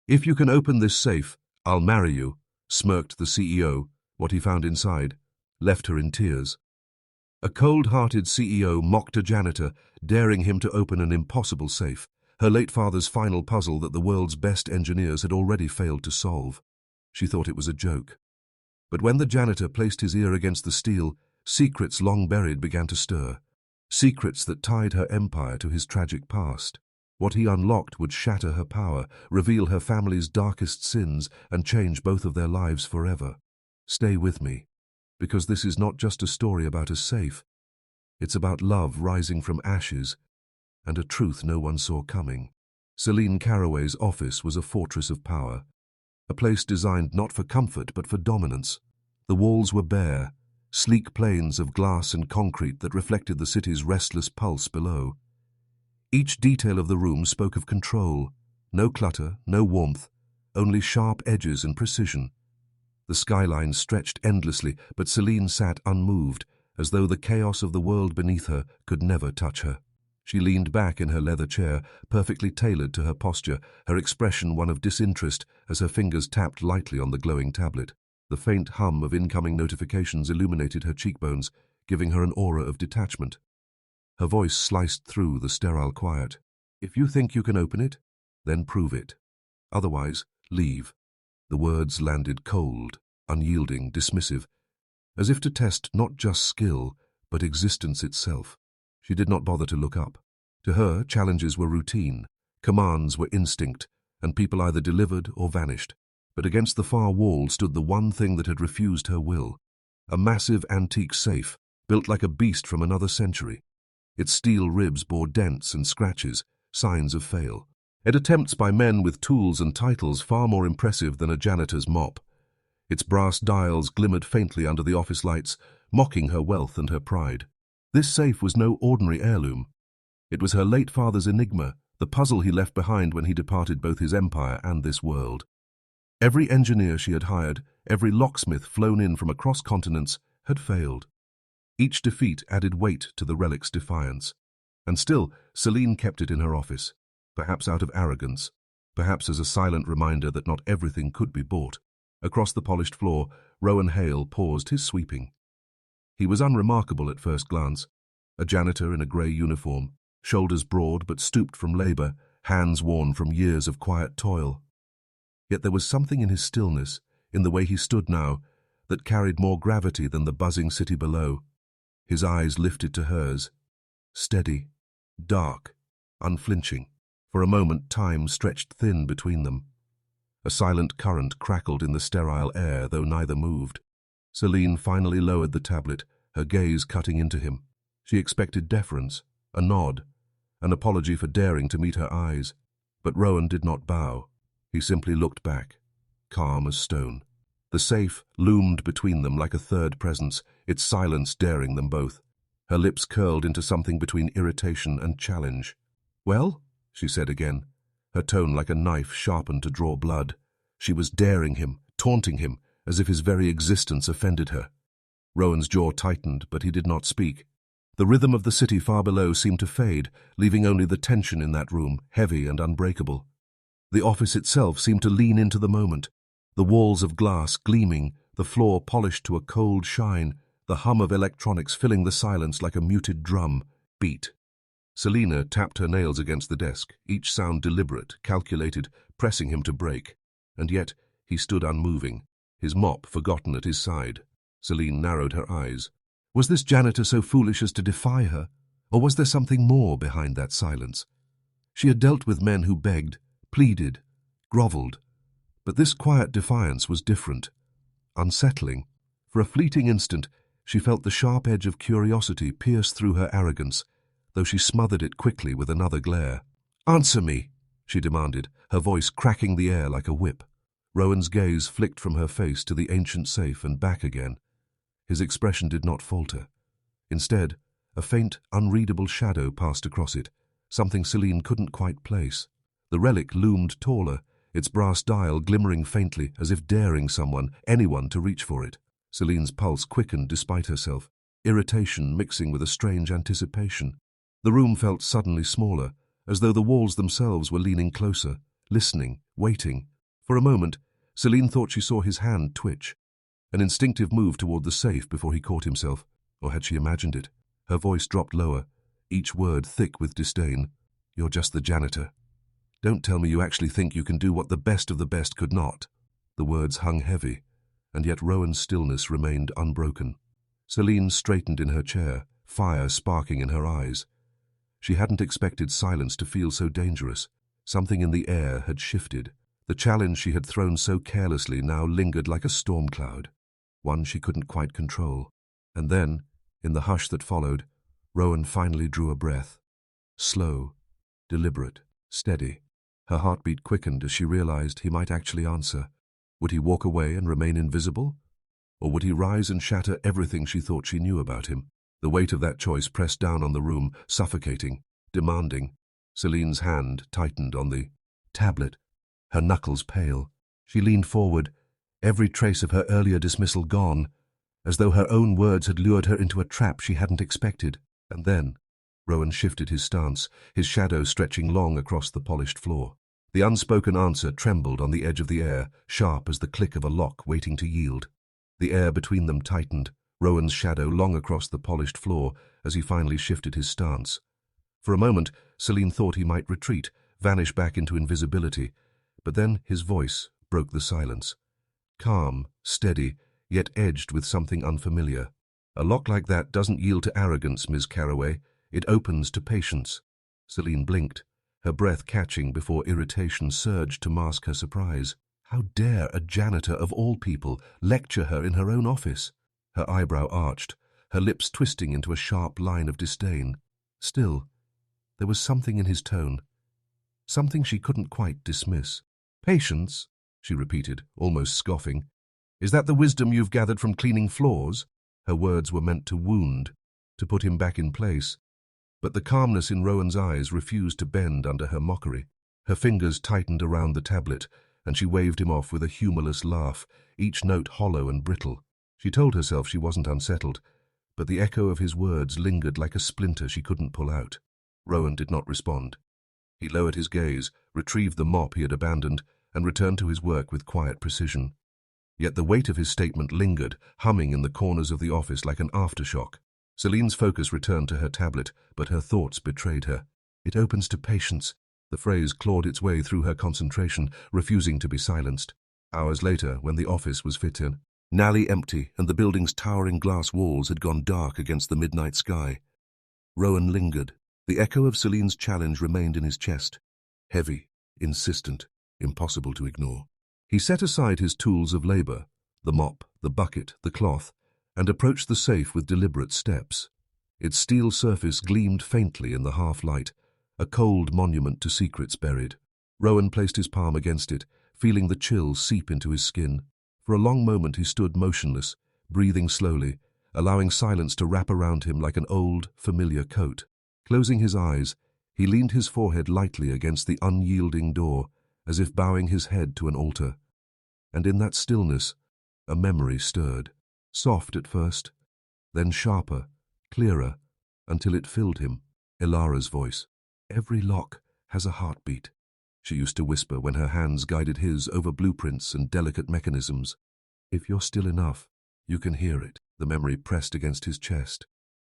"If you can open this safe, I'll marry you," smirked the CEO. What he found inside left her in tears. A cold-hearted CEO mocked a janitor, daring him to open an impossible safe, her late father's final puzzle that the world's best engineers had already failed to solve. She thought it was a joke. But when the janitor placed his ear against the steel, secrets long buried began to stir. Secrets that tied her empire to his tragic past. What he unlocked would shatter her power, reveal her family's darkest sins, and change both of their lives forever. Stay with me, because this is not just a story about a safe. It's about love rising from ashes and a truth no one saw coming. Selene Carroway's office was a fortress of power, a place designed not for comfort but for dominance. The walls were bare, sleek plains of glass and concrete that reflected the city's restless pulse below. Each detail of the room spoke of control. No clutter, no warmth, only sharp edges and precision. The skyline stretched endlessly, but Selene sat unmoved, as though the chaos of the world beneath her could never touch her. She leaned back in her leather chair, perfectly tailored to her posture, her expression one of disinterest as her fingers tapped lightly on the glowing tablet. The faint hum of incoming notifications illuminated her cheekbones, giving her an aura of detachment. Her voice sliced through the sterile quiet. "If you think you can open it, then prove it. Otherwise, leave." The words landed cold, unyielding, dismissive, as if to test not just skill, but existence itself. She did not bother to look up. To her, challenges were routine, commands were instinct, and people either delivered or vanished. But against the far wall stood the one thing that had refused her will. A massive antique safe, built like a beast from another century. Its steel ribs bore dents and scratches, signs of fail. It attempts by men with tools and titles far more impressive than a janitor's mop. Its brass dials glimmered faintly under the office lights, mocking her wealth and her pride. This safe was no ordinary heirloom. It was her late father's enigma, the puzzle he left behind when he departed both his empire and this world. Every engineer she had hired, every locksmith flown in from across continents, had failed. Each defeat added weight to the relic's defiance. And still, Selene kept it in her office, perhaps out of arrogance, perhaps as a silent reminder that not everything could be bought. Across the polished floor, Rowan Hale paused his sweeping. He was unremarkable at first glance, a janitor in a grey uniform, shoulders broad but stooped from labor, hands worn from years of quiet toil. Yet there was something in his stillness, in the way he stood now, that carried more gravity than the buzzing city below. His eyes lifted to hers, steady, dark, unflinching. For a moment time stretched thin between them. A silent current crackled in the sterile air, though neither moved. Selene finally lowered the tablet, her gaze cutting into him. She expected deference, a nod, an apology for daring to meet her eyes. But Rowan did not bow. He simply looked back, calm as stone. The safe loomed between them like a third presence, its silence daring them both. Her lips curled into something between irritation and challenge. "Well?" she said again, her tone like a knife sharpened to draw blood. She was daring him, taunting him, as if his very existence offended her. Rowan's jaw tightened, but he did not speak. The rhythm of the city far below seemed to fade, leaving only the tension in that room, heavy and unbreakable. The office itself seemed to lean into the moment, the walls of glass gleaming, the floor polished to a cold shine, the hum of electronics filling the silence like a muted drum, beat. Selena tapped her nails against the desk, each sound deliberate, calculated, pressing him to break. And yet he stood unmoving, his mop forgotten at his side. Selene narrowed her eyes. Was this janitor so foolish as to defy her, or was there something more behind that silence? She had dealt with men who begged, pleaded, grovelled, but this quiet defiance was different, unsettling. For a fleeting instant, she felt the sharp edge of curiosity pierce through her arrogance, though she smothered it quickly with another glare. "Answer me," she demanded, her voice cracking the air like a whip. Rowan's gaze flicked from her face to the ancient safe and back again. His expression did not falter. Instead, a faint, unreadable shadow passed across it, something Selene couldn't quite place. The relic loomed taller, its brass dial glimmering faintly as if daring someone, anyone, to reach for it. Selene's pulse quickened despite herself, irritation mixing with a strange anticipation. The room felt suddenly smaller, as though the walls themselves were leaning closer, listening, waiting, For a moment, Selene thought she saw his hand twitch, an instinctive move toward the safe before he caught himself, or had she imagined it? Her voice dropped lower, each word thick with disdain. "You're just the janitor. Don't tell me you actually think you can do what the best of the best could not." The words hung heavy, and yet Rowan's stillness remained unbroken. Selene straightened in her chair, fire sparking in her eyes. She hadn't expected silence to feel so dangerous. Something in the air had shifted. The challenge she had thrown so carelessly now lingered like a storm cloud, one she couldn't quite control. And then, in the hush that followed, Rowan finally drew a breath. Slow, deliberate, steady. Her heartbeat quickened as she realized he might actually answer. Would he walk away and remain invisible? Or would he rise and shatter everything she thought she knew about him? The weight of that choice pressed down on the room, suffocating, demanding. Selene's hand tightened on the tablet, her knuckles pale. She leaned forward, every trace of her earlier dismissal gone, as though her own words had lured her into a trap she hadn't expected. And then, Rowan shifted his stance, his shadow stretching long across the polished floor. The unspoken answer trembled on the edge of the air, sharp as the click of a lock waiting to yield. The air between them tightened, Rowan's shadow long across the polished floor as he finally shifted his stance. For a moment, Selene thought he might retreat, vanish back into invisibility, but then his voice broke the silence. Calm, steady, yet edged with something unfamiliar. "A lock like that doesn't yield to arrogance, Ms. Carroway. It opens to patience." Selene blinked, her breath catching before irritation surged to mask her surprise. How dare a janitor of all people lecture her in her own office? Her eyebrow arched, her lips twisting into a sharp line of disdain. Still, there was something in his tone, something she couldn't quite dismiss. "Patience?" she repeated, almost scoffing. "Is that the wisdom you've gathered from cleaning floors?" Her words were meant to wound, to put him back in place. But the calmness in Rowan's eyes refused to bend under her mockery. Her fingers tightened around the tablet, and she waved him off with a humorless laugh, each note hollow and brittle. She told herself she wasn't unsettled, but the echo of his words lingered like a splinter she couldn't pull out. Rowan did not respond. He lowered his gaze, retrieved the mop he had abandoned, and returned to his work with quiet precision. Yet the weight of his statement lingered, humming in the corners of the office like an aftershock. Selene's focus returned to her tablet, but her thoughts betrayed her. "It opens to patience." The phrase clawed its way through her concentration, refusing to be silenced. Hours later, when the office was fit in, nearly empty, and the building's towering glass walls had gone dark against the midnight sky, Rowan lingered. The echo of Selene's challenge remained in his chest, heavy, insistent, impossible to ignore. He set aside his tools of labor, the mop, the bucket, the cloth, and approached the safe with deliberate steps. Its steel surface gleamed faintly in the half-light, a cold monument to secrets buried. Rowan placed his palm against it, feeling the chill seep into his skin. For a long moment he stood motionless, breathing slowly, allowing silence to wrap around him like an old, familiar coat. Closing his eyes, he leaned his forehead lightly against the unyielding door, as if bowing his head to an altar. And in that stillness, a memory stirred. Soft at first, then sharper, clearer, until it filled him. Ilara's voice. "Every lock has a heartbeat," she used to whisper when her hands guided his over blueprints and delicate mechanisms. "If you're still enough, you can hear it." The memory pressed against his chest,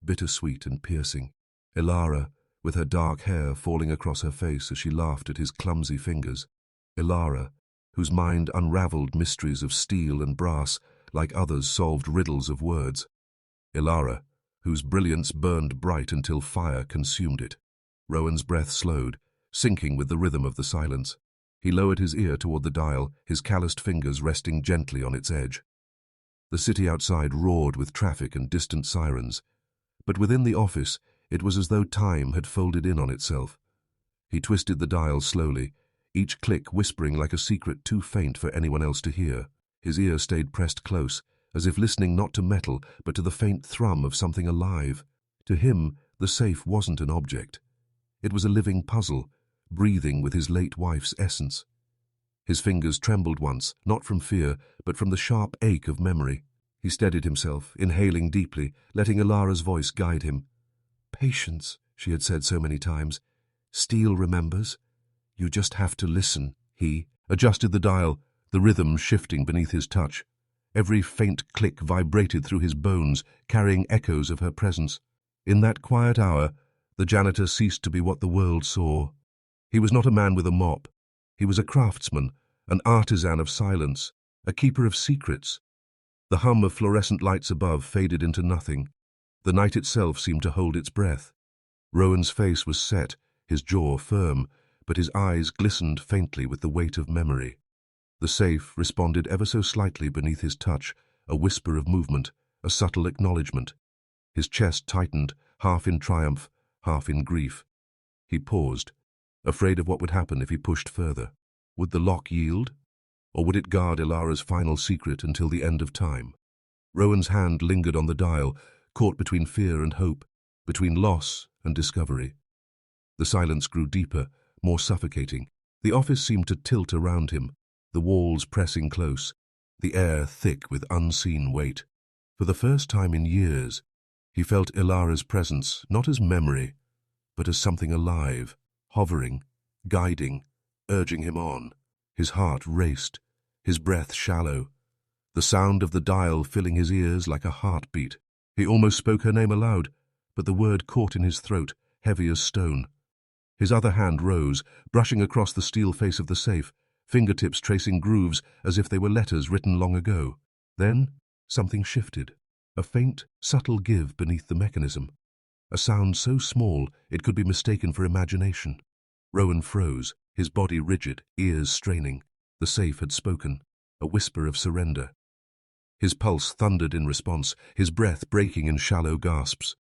bittersweet and piercing. Ilara, with her dark hair falling across her face as she laughed at his clumsy fingers. Ilara, whose mind unraveled mysteries of steel and brass like others solved riddles of words. Ilara, whose brilliance burned bright until fire consumed it. Rowan's breath slowed, sinking with the rhythm of the silence. He lowered his ear toward the dial, his calloused fingers resting gently on its edge. The city outside roared with traffic and distant sirens, but within the office it was as though time had folded in on itself. He twisted the dial slowly, each click whispering like a secret too faint for anyone else to hear. His ear stayed pressed close, as if listening not to metal, but to the faint thrum of something alive. To him, the safe wasn't an object. It was a living puzzle, breathing with his late wife's essence. His fingers trembled once, not from fear, but from the sharp ache of memory. He steadied himself, inhaling deeply, letting Ilara's voice guide him. "Patience," she had said so many times. "Steel remembers. You just have to listen." He adjusted the dial, the rhythm shifting beneath his touch. Every faint click vibrated through his bones, carrying echoes of her presence. In that quiet hour, the janitor ceased to be what the world saw. He was not a man with a mop. He was a craftsman, an artisan of silence, a keeper of secrets. The hum of fluorescent lights above faded into nothing. The night itself seemed to hold its breath. Rowan's face was set, his jaw firm, but his eyes glistened faintly with the weight of memory. The safe responded ever so slightly beneath his touch, a whisper of movement, a subtle acknowledgement. His chest tightened, half in triumph, half in grief. He paused, afraid of what would happen if he pushed further. Would the lock yield? Or would it guard Ilara's final secret until the end of time? Rowan's hand lingered on the dial, caught between fear and hope, between loss and discovery. The silence grew deeper, more suffocating. The office seemed to tilt around him, the walls pressing close, the air thick with unseen weight. For the first time in years, he felt Ilara's presence not as memory, but as something alive, hovering, guiding, urging him on. His heart raced, his breath shallow, the sound of the dial filling his ears like a heartbeat. He almost spoke her name aloud, but the word caught in his throat, heavy as stone. His other hand rose, brushing across the steel face of the safe, fingertips tracing grooves as if they were letters written long ago. Then something shifted, a faint, subtle give beneath the mechanism, a sound so small it could be mistaken for imagination. Rowan froze, his body rigid, ears straining. The safe had spoken, a whisper of surrender. His pulse thundered in response, his breath breaking in shallow gasps.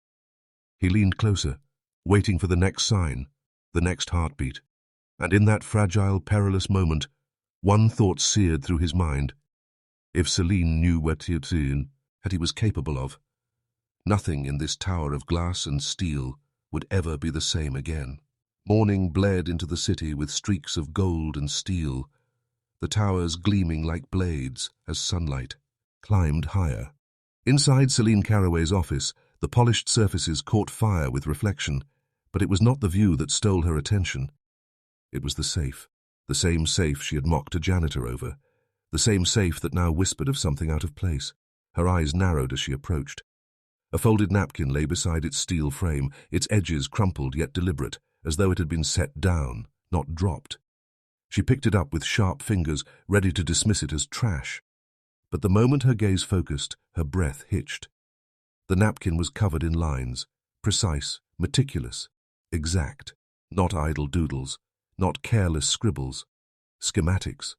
He leaned closer, waiting for the next sign, the next heartbeat. And in that fragile, perilous moment, one thought seared through his mind. If Selene knew what he was capable of, nothing in this tower of glass and steel would ever be the same again. Morning bled into the city with streaks of gold and steel, the towers gleaming like blades as sunlight climbed higher. Inside Selene Carroway's office, the polished surfaces caught fire with reflection, but it was not the view that stole her attention. It was the same safe she had mocked a janitor over, the same safe that now whispered of something out of place. Her eyes narrowed as she approached. A folded napkin lay beside its steel frame, its edges crumpled yet deliberate, as though it had been set down, not dropped. She picked it up with sharp fingers, ready to dismiss it as trash. But the moment her gaze focused, her breath hitched. The napkin was covered in lines, precise, meticulous, exact, not idle doodles, not careless scribbles, schematics.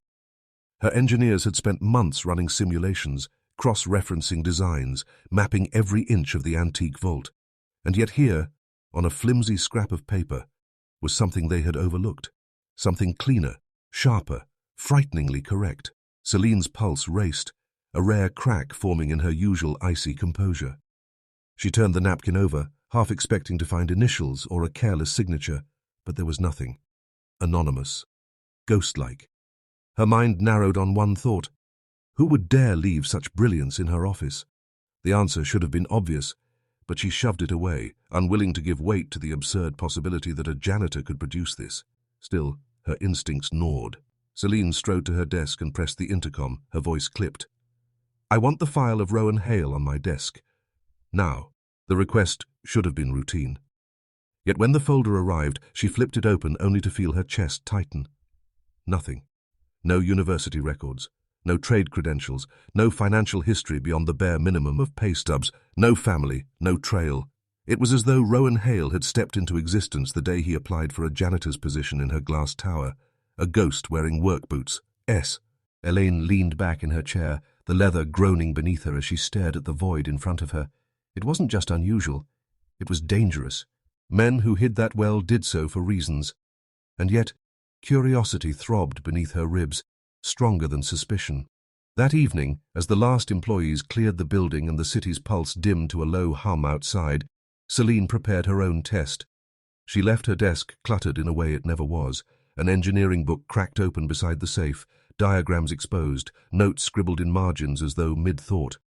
Her engineers had spent months running simulations, cross-referencing designs, mapping every inch of the antique vault. And yet here, on a flimsy scrap of paper, was something they had overlooked, something cleaner, sharper, frighteningly correct. Selene's pulse raced, a rare crack forming in her usual icy composure. She turned the napkin over, half expecting to find initials or a careless signature, but there was nothing. Anonymous. Ghost-like. Her mind narrowed on one thought. Who would dare leave such brilliance in her office? The answer should have been obvious, but she shoved it away, unwilling to give weight to the absurd possibility that a janitor could produce this. Still, her instincts gnawed. Selene strode to her desk and pressed the intercom, her voice clipped. "I want the file of Rowan Hale on my desk. Now." The request should have been routine. Yet when the folder arrived, she flipped it open only to feel her chest tighten. Nothing. No university records, no trade credentials, no financial history beyond the bare minimum of pay stubs, no family, no trail. It was as though Rowan Hale had stepped into existence the day he applied for a janitor's position in her glass tower, a ghost wearing work boots. Elaine leaned back in her chair, the leather groaning beneath her as she stared at the void in front of her. It wasn't just unusual, it was dangerous. Men who hid that well did so for reasons. And yet, curiosity throbbed beneath her ribs, stronger than suspicion. That evening, as the last employees cleared the building and the city's pulse dimmed to a low hum outside, Selene prepared her own test. She left her desk cluttered in a way it never was, an engineering book cracked open beside the safe, diagrams exposed, notes scribbled in margins as though mid-thought.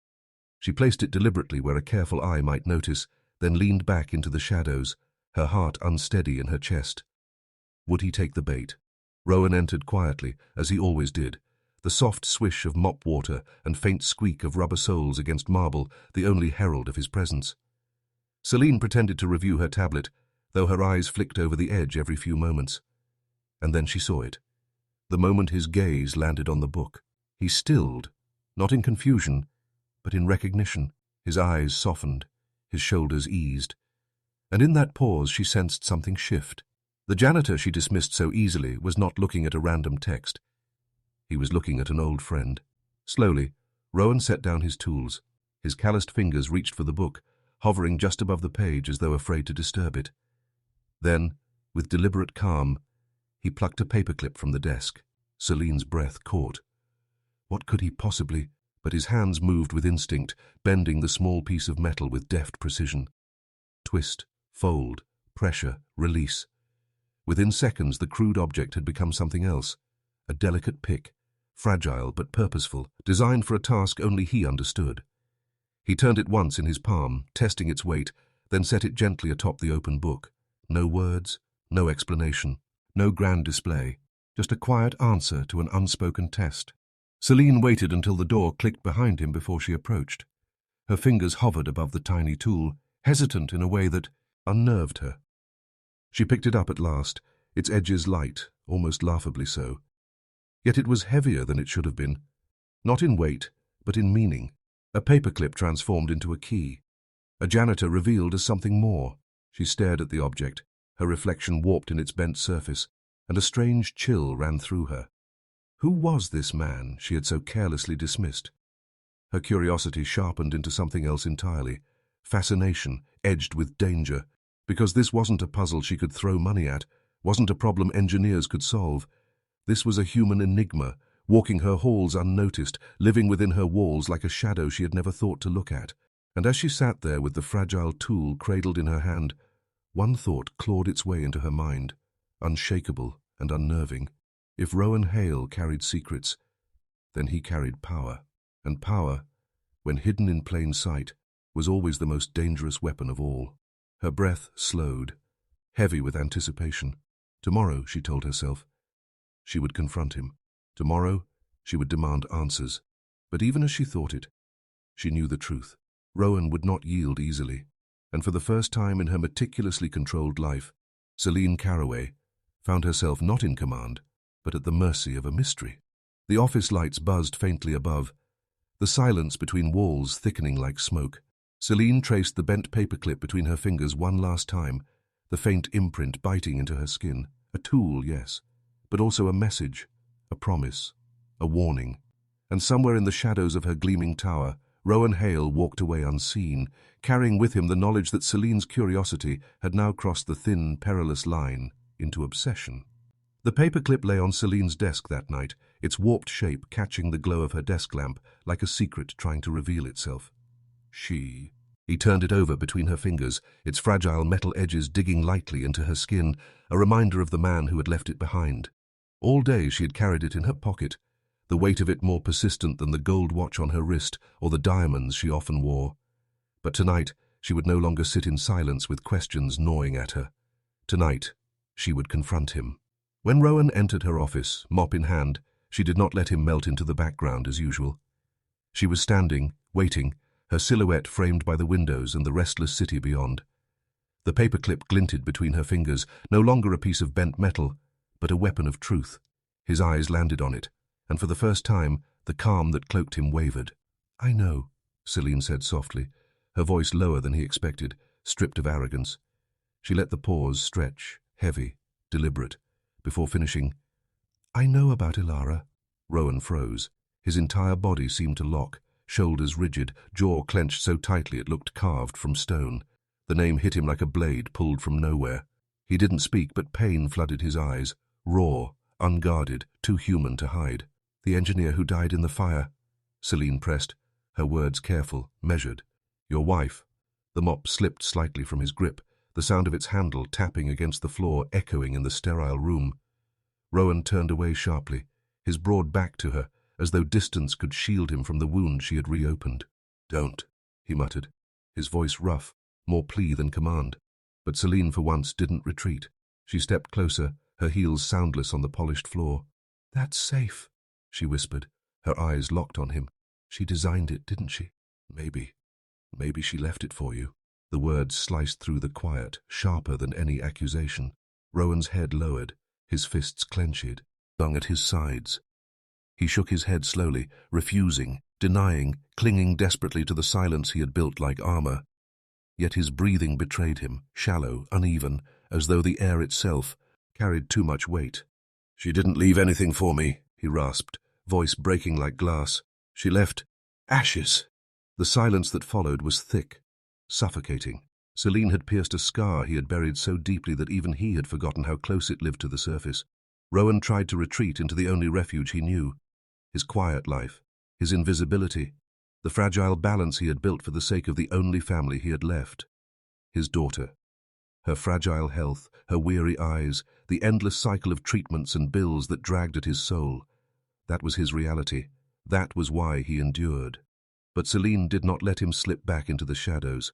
She placed it deliberately where a careful eye might notice, then leaned back into the shadows, her heart unsteady in her chest. Would he take the bait? Rowan entered quietly, as he always did, the soft swish of mop water and faint squeak of rubber soles against marble, the only herald of his presence. Selene pretended to review her tablet, though her eyes flicked over the edge every few moments. And then she saw it. The moment his gaze landed on the book, he stilled, not in confusion, but in recognition. His eyes softened, his shoulders eased. And in that pause she sensed something shift. The janitor she dismissed so easily was not looking at a random text. He was looking at an old friend. Slowly, Rowan set down his tools. His calloused fingers reached for the book, hovering just above the page as though afraid to disturb it. Then, with deliberate calm, he plucked a paperclip from the desk. Selene's breath caught. What could he possibly... But his hands moved with instinct, bending the small piece of metal with deft precision. Twist, fold, pressure, release. Within seconds, the crude object had become something else. A delicate pick, fragile but purposeful, designed for a task only he understood. He turned it once in his palm, testing its weight, then set it gently atop the open book. No words, no explanation, no grand display, just a quiet answer to an unspoken test. Selene waited until the door clicked behind him before she approached. Her fingers hovered above the tiny tool, hesitant in a way that unnerved her. She picked it up at last, its edges light, almost laughably so. Yet it was heavier than it should have been. Not in weight, but in meaning. A paperclip transformed into a key. A janitor revealed as something more. She stared at the object, her reflection warped in its bent surface, and a strange chill ran through her. Who was this man she had so carelessly dismissed? Her curiosity sharpened into something else entirely, fascination edged with danger, because this wasn't a puzzle she could throw money at, wasn't a problem engineers could solve. This was a human enigma, walking her halls unnoticed, living within her walls like a shadow she had never thought to look at. And as she sat there with the fragile tool cradled in her hand, one thought clawed its way into her mind, unshakable and unnerving. If Rowan Hale carried secrets, then he carried power. And power, when hidden in plain sight, was always the most dangerous weapon of all. Her breath slowed, heavy with anticipation. Tomorrow, she told herself, she would confront him. Tomorrow, she would demand answers. But even as she thought it, she knew the truth. Rowan would not yield easily. And for the first time in her meticulously controlled life, Selene Carroway found herself not in command, but at the mercy of a mystery. The office lights buzzed faintly above, the silence between walls thickening like smoke. Selene traced the bent paperclip between her fingers one last time, the faint imprint biting into her skin. A tool, yes, but also a message, a promise, a warning. And somewhere in the shadows of her gleaming tower, Rowan Hale walked away unseen, carrying with him the knowledge that Selene's curiosity had now crossed the thin, perilous line into obsession. The paperclip lay on Selene's desk that night, its warped shape catching the glow of her desk lamp like a secret trying to reveal itself. He turned it over between her fingers, its fragile metal edges digging lightly into her skin, a reminder of the man who had left it behind. All day she had carried it in her pocket, the weight of it more persistent than the gold watch on her wrist or the diamonds she often wore. But tonight she would no longer sit in silence with questions gnawing at her. Tonight she would confront him. When Rowan entered her office, mop in hand, she did not let him melt into the background as usual. She was standing, waiting, her silhouette framed by the windows and the restless city beyond. The paperclip glinted between her fingers, no longer a piece of bent metal, but a weapon of truth. His eyes landed on it, and for the first time, the calm that cloaked him wavered. "I know," Selene said softly, her voice lower than he expected, stripped of arrogance. She let the pause stretch, heavy, deliberate, before finishing, "I know about Ilara." Rowan froze. His entire body seemed to lock, shoulders rigid, jaw clenched so tightly it looked carved from stone. The name hit him like a blade pulled from nowhere. He didn't speak, but pain flooded his eyes, raw, unguarded, too human to hide. "The engineer who died in the fire," Selene pressed, her words careful, measured. "Your wife." The mop slipped slightly from his grip, the sound of its handle tapping against the floor echoing in the sterile room. Rowan turned away sharply, his broad back to her, as though distance could shield him from the wound she had reopened. "Don't," he muttered, his voice rough, more plea than command. But Selene for once didn't retreat. She stepped closer, her heels soundless on the polished floor. "That's safe," she whispered, her eyes locked on him. She designed it, didn't she? Maybe. Maybe she left it for you. The words sliced through the quiet, sharper than any accusation. Rowan's head lowered, his fists clenched, hung at his sides. He shook his head slowly, refusing, denying, clinging desperately to the silence he had built like armor. Yet his breathing betrayed him, shallow, uneven, as though the air itself carried too much weight. "She didn't leave anything for me," he rasped, voice breaking like glass. "She left ashes." The silence that followed was thick, suffocating. Selene had pierced a scar he had buried so deeply that even he had forgotten how close it lived to the surface. Rowan tried to retreat into the only refuge he knew, his quiet life, his invisibility, the fragile balance he had built for the sake of the only family he had left. His daughter. Her fragile health, her weary eyes, the endless cycle of treatments and bills that dragged at his soul. That was his reality. That was why he endured. But Selene did not let him slip back into the shadows.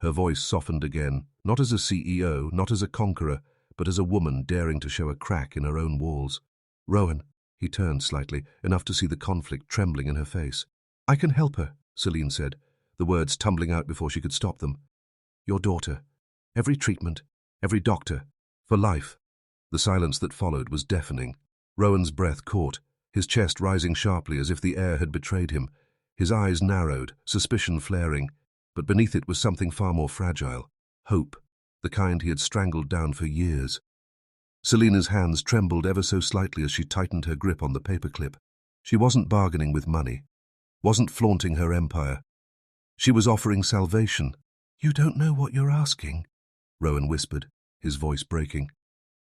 Her voice softened again, not as a CEO, not as a conqueror, but as a woman daring to show a crack in her own walls. "Rowan," he turned slightly, enough to see the conflict trembling in her face. "I can help her," Selene said, the words tumbling out before she could stop them. "Your daughter. Every treatment, every doctor, for life." The silence that followed was deafening. Rowan's breath caught, his chest rising sharply as if the air had betrayed him. His eyes narrowed, suspicion flaring, but beneath it was something far more fragile. Hope, the kind he had strangled down for years. Selene's hands trembled ever so slightly as she tightened her grip on the paperclip. She wasn't bargaining with money, wasn't flaunting her empire. She was offering salvation. "You don't know what you're asking," Rowan whispered, his voice breaking.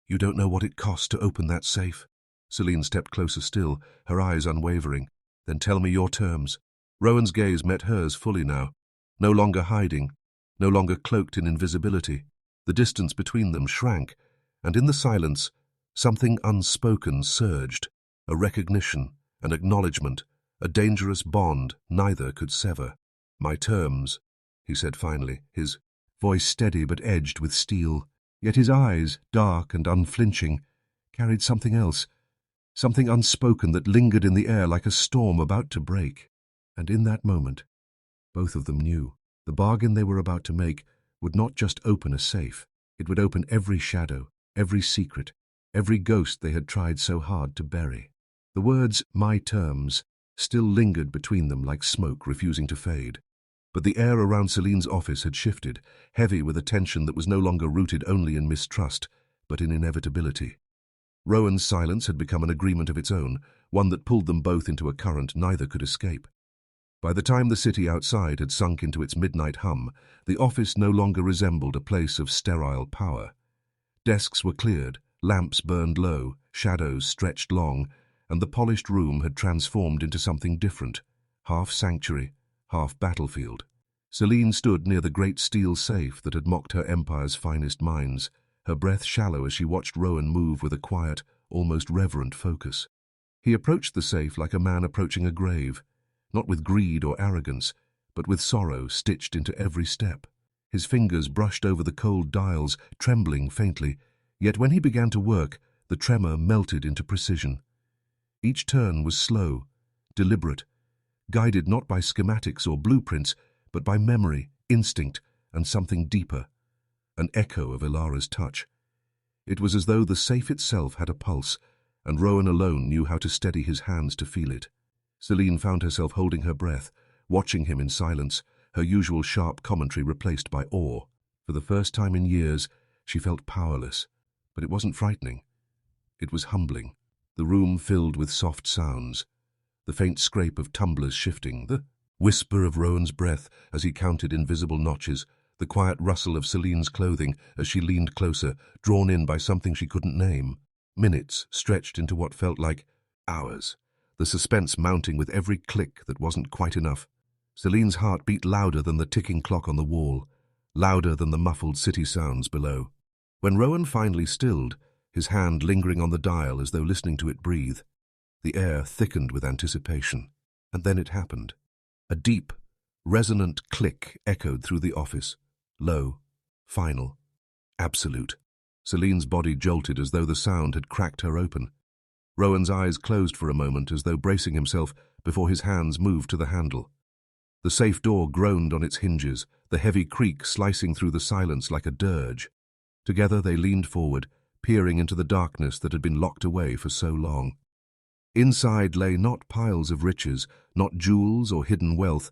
"You don't know what it cost to open that safe." Selene stepped closer still, her eyes unwavering. "Then tell me your terms." Rowan's gaze met hers fully now, no longer hiding, no longer cloaked in invisibility. The distance between them shrank, and in the silence, something unspoken surged, a recognition, an acknowledgement, a dangerous bond neither could sever. "My terms," he said finally, his voice steady but edged with steel. Yet his eyes, dark and unflinching, carried something else, something unspoken that lingered in the air like a storm about to break. And in that moment, both of them knew the bargain they were about to make would not just open a safe. It would open every shadow, every secret, every ghost they had tried so hard to bury. The words, "my terms," still lingered between them like smoke refusing to fade. But the air around Selene's office had shifted, heavy with a tension that was no longer rooted only in mistrust, but in inevitability. Rowan's silence had become an agreement of its own, one that pulled them both into a current neither could escape. By the time the city outside had sunk into its midnight hum, the office no longer resembled a place of sterile power. Desks were cleared, lamps burned low, shadows stretched long, and the polished room had transformed into something different, half sanctuary, half battlefield. Selene stood near the great steel safe that had mocked her empire's finest minds, her breath shallow as she watched Rowan move with a quiet, almost reverent focus. He approached the safe like a man approaching a grave, not with greed or arrogance, but with sorrow stitched into every step. His fingers brushed over the cold dials, trembling faintly, yet when he began to work, the tremor melted into precision. Each turn was slow, deliberate, guided not by schematics or blueprints, but by memory, instinct, and something deeper, an echo of Ilara's touch. It was as though the safe itself had a pulse, and Rowan alone knew how to steady his hands to feel it. Selene found herself holding her breath, watching him in silence, her usual sharp commentary replaced by awe. For the first time in years, she felt powerless, but it wasn't frightening. It was humbling. The room filled with soft sounds, the faint scrape of tumblers shifting, the whisper of Rowan's breath as he counted invisible notches, the quiet rustle of Selene's clothing as she leaned closer, drawn in by something she couldn't name. Minutes stretched into what felt like hours, the suspense mounting with every click that wasn't quite enough. Selene's heart beat louder than the ticking clock on the wall, louder than the muffled city sounds below. When Rowan finally stilled, his hand lingering on the dial as though listening to it breathe, the air thickened with anticipation. And then it happened. A deep, resonant click echoed through the office, low, final, absolute. Selene's body jolted as though the sound had cracked her open. Rowan's eyes closed for a moment as though bracing himself before his hands moved to the handle. The safe door groaned on its hinges, the heavy creak slicing through the silence like a dirge. Together they leaned forward, peering into the darkness that had been locked away for so long. Inside lay not piles of riches, not jewels or hidden wealth,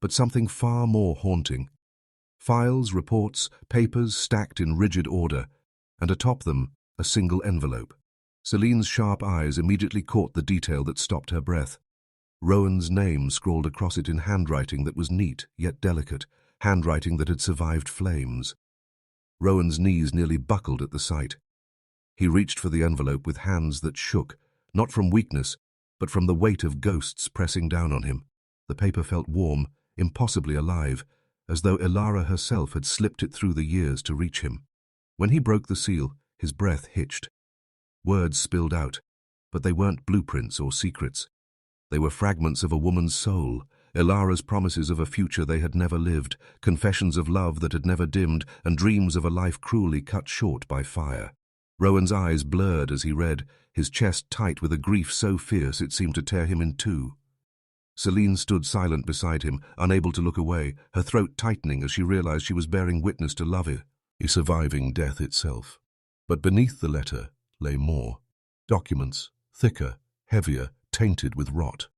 but something far more haunting. Files, reports, papers stacked in rigid order, and atop them a single envelope. Selene's sharp eyes immediately caught the detail that stopped her breath. Rowan's name scrawled across it in handwriting that was neat yet delicate, handwriting that had survived flames. Rowan's knees nearly buckled at the sight. He reached for the envelope with hands that shook, not from weakness, but from the weight of ghosts pressing down on him. The paper felt warm, impossibly alive, as though Ilara herself had slipped it through the years to reach him. When he broke the seal, his breath hitched. Words spilled out, but they weren't blueprints or secrets. They were fragments of a woman's soul, Ilara's promises of a future they had never lived, confessions of love that had never dimmed, and dreams of a life cruelly cut short by fire. Rowan's eyes blurred as he read, his chest tight with a grief so fierce it seemed to tear him in two. Selene stood silent beside him, unable to look away, her throat tightening as she realized she was bearing witness to love, a surviving death itself. But beneath the letter lay more. Documents, thicker, heavier, tainted with rot.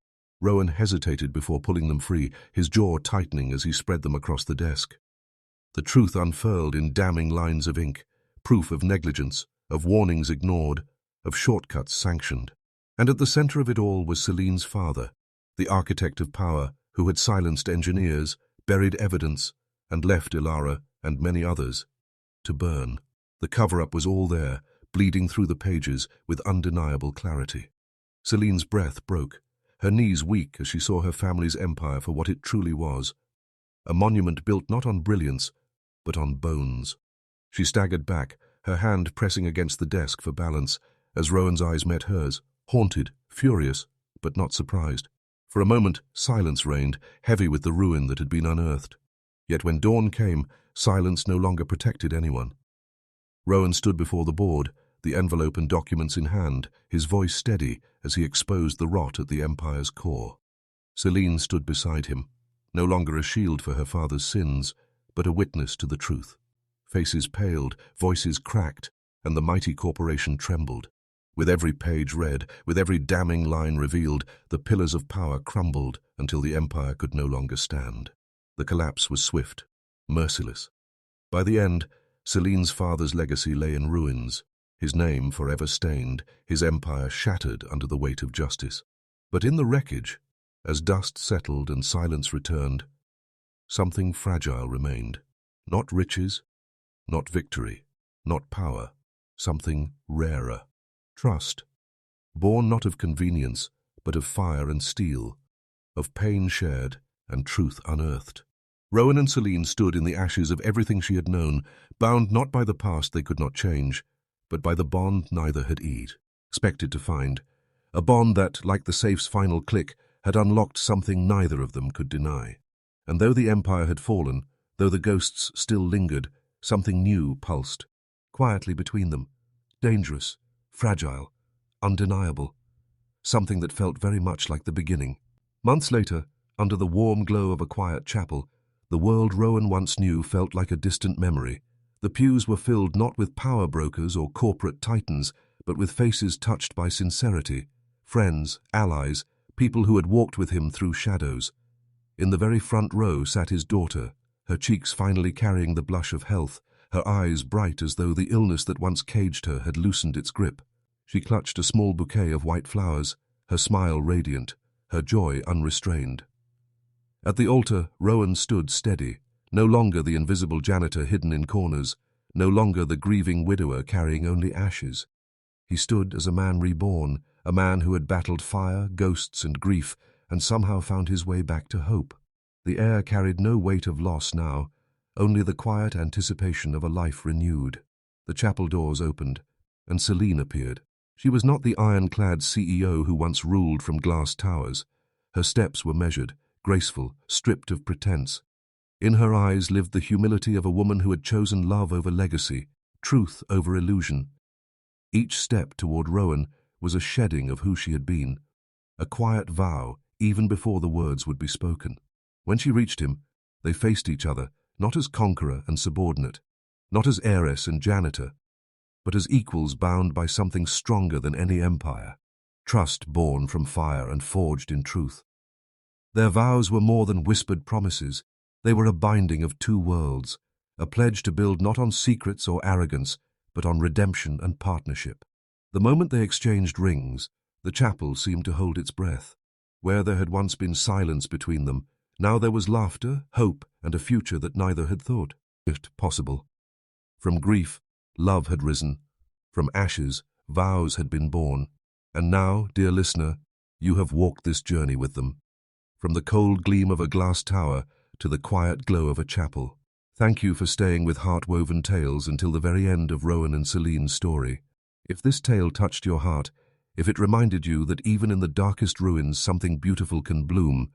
Rowan hesitated before pulling them free, his jaw tightening as he spread them across the desk. The truth unfurled in damning lines of ink, proof of negligence, of warnings ignored, of shortcuts sanctioned. And at the center of it all was Selene's father, the architect of power who had silenced engineers, buried evidence, and left Ilara and many others to burn. The cover-up was all there, bleeding through the pages with undeniable clarity. Selene's breath broke, her knees weak as she saw her family's empire for what it truly was, a monument built not on brilliance, but on bones. She staggered back, her hand pressing against the desk for balance, as Rowan's eyes met hers, haunted, furious, but not surprised. For a moment, silence reigned, heavy with the ruin that had been unearthed. Yet when dawn came, silence no longer protected anyone. Rowan stood before the board, the envelope and documents in hand, his voice steady as he exposed the rot at the Empire's core. Selene stood beside him, no longer a shield for her father's sins, but a witness to the truth. Faces paled, voices cracked, and the mighty corporation trembled. With every page read, with every damning line revealed, the pillars of power crumbled until the Empire could no longer stand. The collapse was swift, merciless. By the end, Selene's father's legacy lay in ruins, his name forever stained, his empire shattered under the weight of justice. But in the wreckage, as dust settled and silence returned, something fragile remained. Not riches, not victory, not power, something rarer. Trust, born not of convenience, but of fire and steel, of pain shared and truth unearthed. Rowan and Selene stood in the ashes of everything she had known, bound not by the past they could not change, but by the bond neither had expected to find, a bond that, like the safe's final click, had unlocked something neither of them could deny. And though the Empire had fallen, though the ghosts still lingered, something new pulsed, quietly between them, dangerous, fragile, undeniable, something that felt very much like the beginning. Months later, under the warm glow of a quiet chapel, the world Rowan once knew felt like a distant memory. The pews were filled not with power brokers or corporate titans, but with faces touched by sincerity, friends, allies, people who had walked with him through shadows. In the very front row sat his daughter, her cheeks finally carrying the blush of health, her eyes bright as though the illness that once caged her had loosened its grip. She clutched a small bouquet of white flowers, her smile radiant, her joy unrestrained. At the altar, Rowan stood steady, no longer the invisible janitor hidden in corners, no longer the grieving widower carrying only ashes. He stood as a man reborn, a man who had battled fire, ghosts, and grief, and somehow found his way back to hope. The air carried no weight of loss now, only the quiet anticipation of a life renewed. The chapel doors opened, and Selene appeared. She was not the ironclad CEO who once ruled from glass towers. Her steps were measured, graceful, stripped of pretense. In her eyes lived the humility of a woman who had chosen love over legacy, truth over illusion. Each step toward Rowan was a shedding of who she had been, a quiet vow even before the words would be spoken. When she reached him, they faced each other, not as conqueror and subordinate, not as heiress and janitor, but as equals bound by something stronger than any empire, trust born from fire and forged in truth. Their vows were more than whispered promises. They were a binding of two worlds, a pledge to build not on secrets or arrogance, but on redemption and partnership. The moment they exchanged rings, the chapel seemed to hold its breath. Where there had once been silence between them, now there was laughter, hope, and a future that neither had thought possible. From grief, love had risen. From ashes, vows had been born. And now, dear listener, you have walked this journey with them. From the cold gleam of a glass tower to the quiet glow of a chapel. Thank you for staying with Heart-Woven Tales until the very end of Rowan and Selene's story. If this tale touched your heart, if it reminded you that even in the darkest ruins something beautiful can bloom,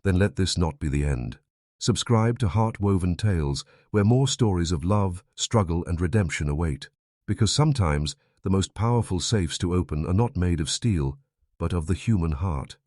then let this not be the end. Subscribe to Heart-Woven Tales, where more stories of love, struggle, and redemption await. Because sometimes the most powerful safes to open are not made of steel, but of the human heart.